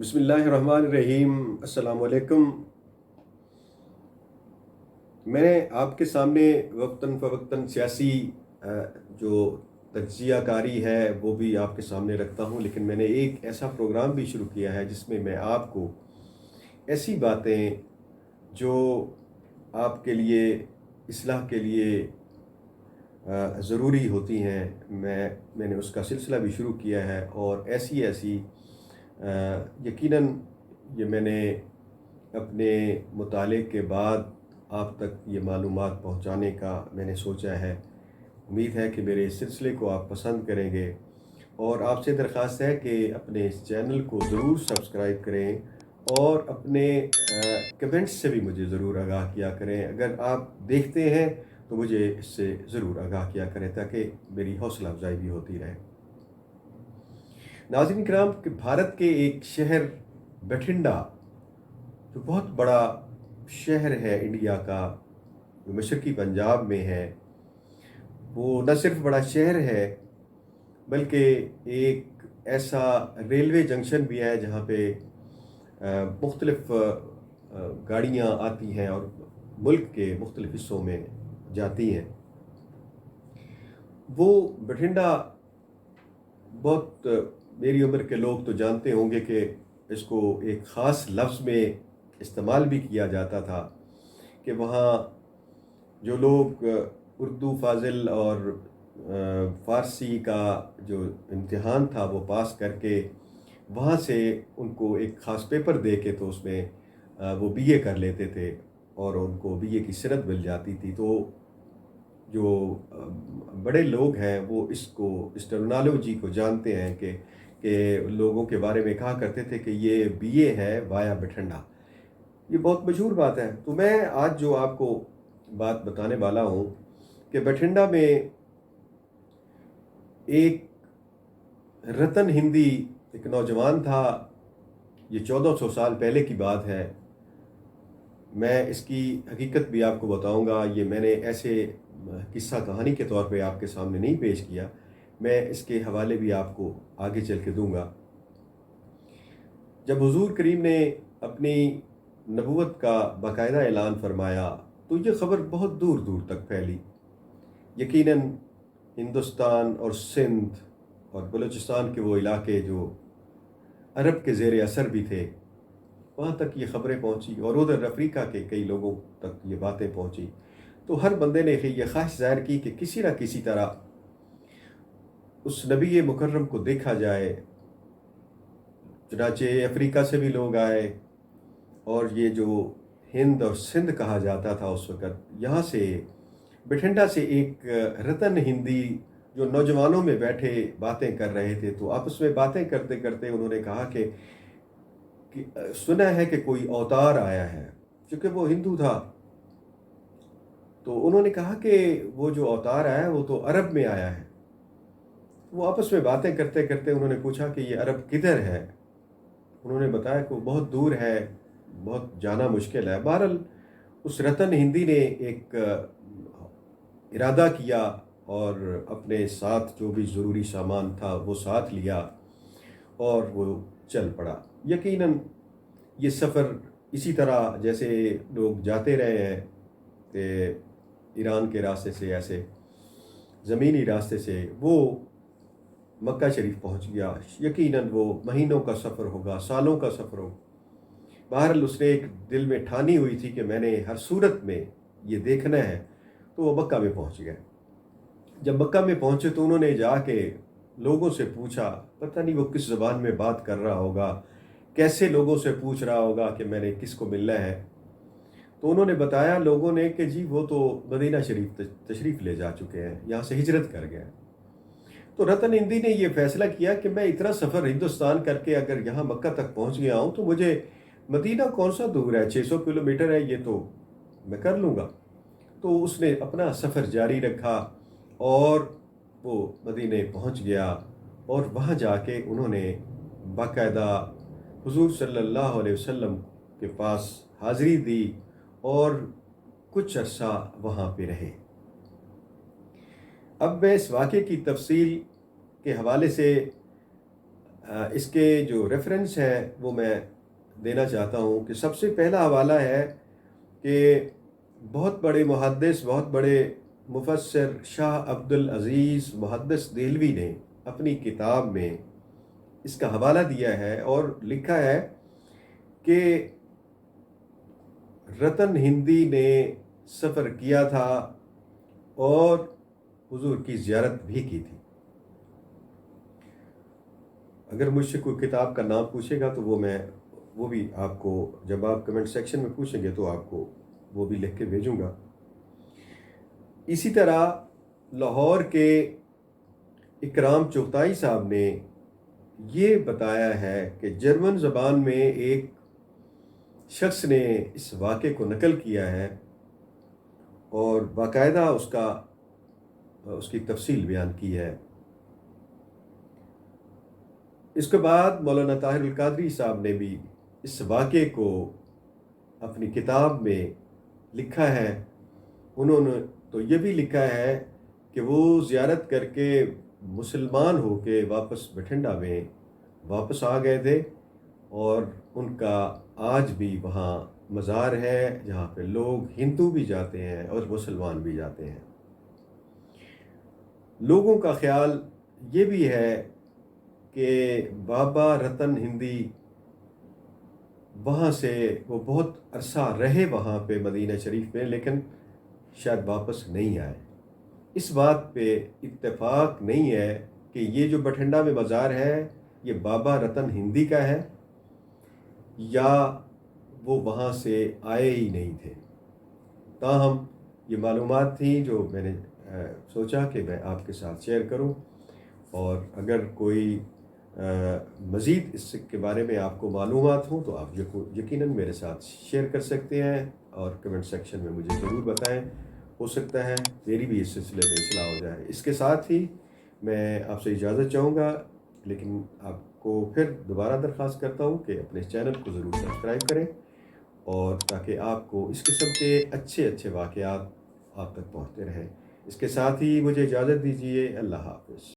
بسم اللہ الرحمن الرحیم۔ السلام علیکم۔ میں آپ کے سامنے وقتاً فوقتاً سیاسی جو تجزیہ کاری ہے وہ بھی آپ کے سامنے رکھتا ہوں، لیکن میں نے ایک ایسا پروگرام بھی شروع کیا ہے جس میں آپ کو ایسی باتیں جو آپ کے لیے اصلاح کے لیے ضروری ہوتی ہیں، میں نے اس کا سلسلہ بھی شروع کیا ہے، اور ایسی یقیناً یہ میں نے اپنے مطالعے کے بعد آپ تک یہ معلومات پہنچانے کا میں نے سوچا ہے۔ امید ہے کہ میرے اس سلسلے کو آپ پسند کریں گے، اور آپ سے درخواست ہے کہ اپنے اس چینل کو ضرور سبسکرائب کریں، اور اپنے کمنٹس سے بھی مجھے ضرور آگاہ کیا کریں۔ اگر آپ دیکھتے ہیں تو مجھے اس سے ضرور آگاہ کیا کریں تاکہ میری حوصلہ افزائی بھی ہوتی رہے۔ ناظرین کرام، کہ بھارت کے ایک شہر بٹھنڈا، جو بہت بڑا شہر ہے انڈیا کا، جو مشرقی پنجاب میں ہے، وہ نہ صرف بڑا شہر ہے بلکہ ایک ایسا ریلوے جنکشن بھی ہے جہاں پہ مختلف گاڑیاں آتی ہیں اور ملک کے مختلف حصوں میں جاتی ہیں۔ وہ بٹھنڈا بہت میری عمر کے لوگ تو جانتے ہوں گے کہ اس کو ایک خاص لفظ میں استعمال بھی کیا جاتا تھا کہ وہاں جو لوگ اردو فاضل اور فارسی کا جو امتحان تھا وہ پاس کر کے وہاں سے ان کو ایک خاص پیپر دے کے تو اس میں وہ بی اے کر لیتے تھے، اور ان کو بی اے کی سند مل جاتی تھی۔ تو جو بڑے لوگ ہیں وہ اس ٹرمنالوجی کو جانتے ہیں کہ لوگوں کے بارے میں کہا کرتے تھے کہ یہ بی اے ہے وایا بٹھنڈا۔ یہ بہت مشہور بات ہے۔ تو میں آج جو آپ کو بات بتانے والا ہوں کہ بٹھنڈا میں ایک رتن ہندی ایک نوجوان تھا۔ یہ 1400 سال پہلے کی بات ہے۔ میں اس کی حقیقت بھی آپ کو بتاؤں گا۔ یہ میں نے ایسے قصہ کہانی کے طور پہ آپ کے سامنے نہیں پیش کیا، میں اس کے حوالے بھی آپ کو آگے چل کے دوں گا۔ جب حضور کریم نے اپنی نبوت کا باقاعدہ اعلان فرمایا تو یہ خبر بہت دور دور تک پھیلی۔ یقیناً ہندوستان اور سندھ اور بلوچستان کے وہ علاقے جو عرب کے زیر اثر بھی تھے، وہاں تک یہ خبریں پہنچی، اور ادھر افریقہ کے کئی لوگوں تک یہ باتیں پہنچی۔ تو ہر بندے نے یہ خواہش ظاہر کی کہ کسی نہ کسی طرح اس نبی مکرم کو دیکھا جائے۔ چنانچہ افریقہ سے بھی لوگ آئے، اور یہ جو ہند اور سندھ کہا جاتا تھا اس وقت، یہاں سے بٹھنڈا سے ایک رتن ہندی جو نوجوانوں میں بیٹھے باتیں کر رہے تھے، تو آپس میں باتیں کرتے کرتے انہوں نے کہا کہ سنا ہے کہ کوئی اوتار آیا ہے، چونکہ وہ ہندو تھا۔ تو انہوں نے کہا کہ وہ جو اوتار آیا ہے وہ تو عرب میں آیا ہے۔ وہ آپس میں باتیں کرتے کرتے انہوں نے پوچھا کہ یہ عرب کدھر ہے؟ انہوں نے بتایا کہ وہ بہت دور ہے، بہت جانا مشکل ہے۔ بہرحال اس رتن ہندی نے ایک ارادہ کیا، اور اپنے ساتھ جو بھی ضروری سامان تھا وہ ساتھ لیا، اور وہ چل پڑا۔ یقیناً یہ سفر اسی طرح جیسے لوگ جاتے رہے ہیں کہ ایران کے راستے سے، ایسے زمینی راستے سے وہ مکہ شریف پہنچ گیا۔ یقیناً وہ مہینوں کا سفر ہوگا، سالوں کا سفر ہوگا۔ بہرحال اس نے ایک دل میں ٹھانی ہوئی تھی کہ میں نے ہر صورت میں یہ دیکھنا ہے، تو وہ مکہ میں پہنچ گیا۔ جب مکہ میں پہنچے تو انہوں نے جا کے لوگوں سے پوچھا، پتہ نہیں وہ کس زبان میں بات کر رہا ہوگا، کیسے لوگوں سے پوچھ رہا ہوگا کہ میں نے کس کو ملنا ہے۔ تو انہوں نے بتایا لوگوں نے کہ جی وہ تو مدینہ شریف تشریف لے جا چکے ہیں، یہاں سے ہجرت کر گئے۔ تو رتن ہندی نے یہ فیصلہ کیا کہ میں اتنا سفر ہندوستان کر کے اگر یہاں مکہ تک پہنچ گیا ہوں تو مجھے مدینہ کون سا دور ہے، 600 کلومیٹر ہے، یہ تو میں کر لوں گا۔ تو اس نے اپنا سفر جاری رکھا، اور وہ مدینہ پہنچ گیا، اور وہاں جا کے انہوں نے باقاعدہ حضور صلی اللہ علیہ وسلم کے پاس حاضری دی، اور کچھ عرصہ وہاں پہ رہے۔ اب میں اس واقعے کی تفصیل کے حوالے سے اس کے جو ریفرنس ہیں وہ میں دینا چاہتا ہوں کہ سب سے پہلا حوالہ ہے کہ بہت بڑے محدث، بہت بڑے مفسر شاہ عبد العزیز محدث دہلوی نے اپنی کتاب میں اس کا حوالہ دیا ہے اور لکھا ہے کہ رتن ہندی نے سفر کیا تھا اور حضور کی زیارت بھی کی تھی۔ اگر مجھ سے کوئی کتاب کا نام پوچھے گا تو وہ بھی آپ کو، جب آپ کمنٹ سیکشن میں پوچھیں گے تو آپ کو وہ بھی لکھ کے بھیجوں گا۔ اسی طرح لاہور کے اکرام چغتائی صاحب نے یہ بتایا ہے کہ جرمن زبان میں ایک شخص نے اس واقعے کو نقل کیا ہے اور باقاعدہ اس کی تفصیل بیان کی ہے۔ اس کے بعد مولانا طاہر القادری صاحب نے بھی اس واقعے کو اپنی کتاب میں لکھا ہے۔ انہوں نے تو یہ بھی لکھا ہے کہ وہ زیارت کر کے مسلمان ہو کے واپس بٹھنڈا میں واپس آ گئے تھے، اور ان کا آج بھی وہاں مزار ہے جہاں پہ لوگ ہندو بھی جاتے ہیں اور مسلمان بھی جاتے ہیں۔ لوگوں کا خیال یہ بھی ہے کہ بابا رتن ہندی وہاں سے وہ بہت عرصہ رہے وہاں پہ مدینہ شریف میں، لیکن شاید واپس نہیں آئے۔ اس بات پہ اتفاق نہیں ہے کہ یہ جو بٹھنڈا میں بازار ہے یہ بابا رتن ہندی کا ہے یا وہ وہاں سے آئے ہی نہیں تھے۔ تاہم یہ معلومات تھیں جو میں نے سوچا کہ میں آپ کے ساتھ شیئر کروں، اور اگر کوئی مزید اس کے بارے میں آپ کو معلومات ہوں تو آپ یقیناً میرے ساتھ شیئر کر سکتے ہیں اور کمنٹ سیکشن میں مجھے ضرور بتائیں۔ ہو سکتا ہے میری بھی اس سلسلے میں اصلاح ہو جائے۔ اس کے ساتھ ہی میں آپ سے اجازت چاہوں گا، لیکن آپ کو پھر دوبارہ درخواست کرتا ہوں کہ اپنے چینل کو ضرور سبسکرائب کریں، اور تاکہ آپ کو اس قسم کے اچھے واقعات آپ تک پہنچتے رہیں۔ اس کے ساتھ ہی مجھے اجازت دیجیے۔ اللہ حافظ۔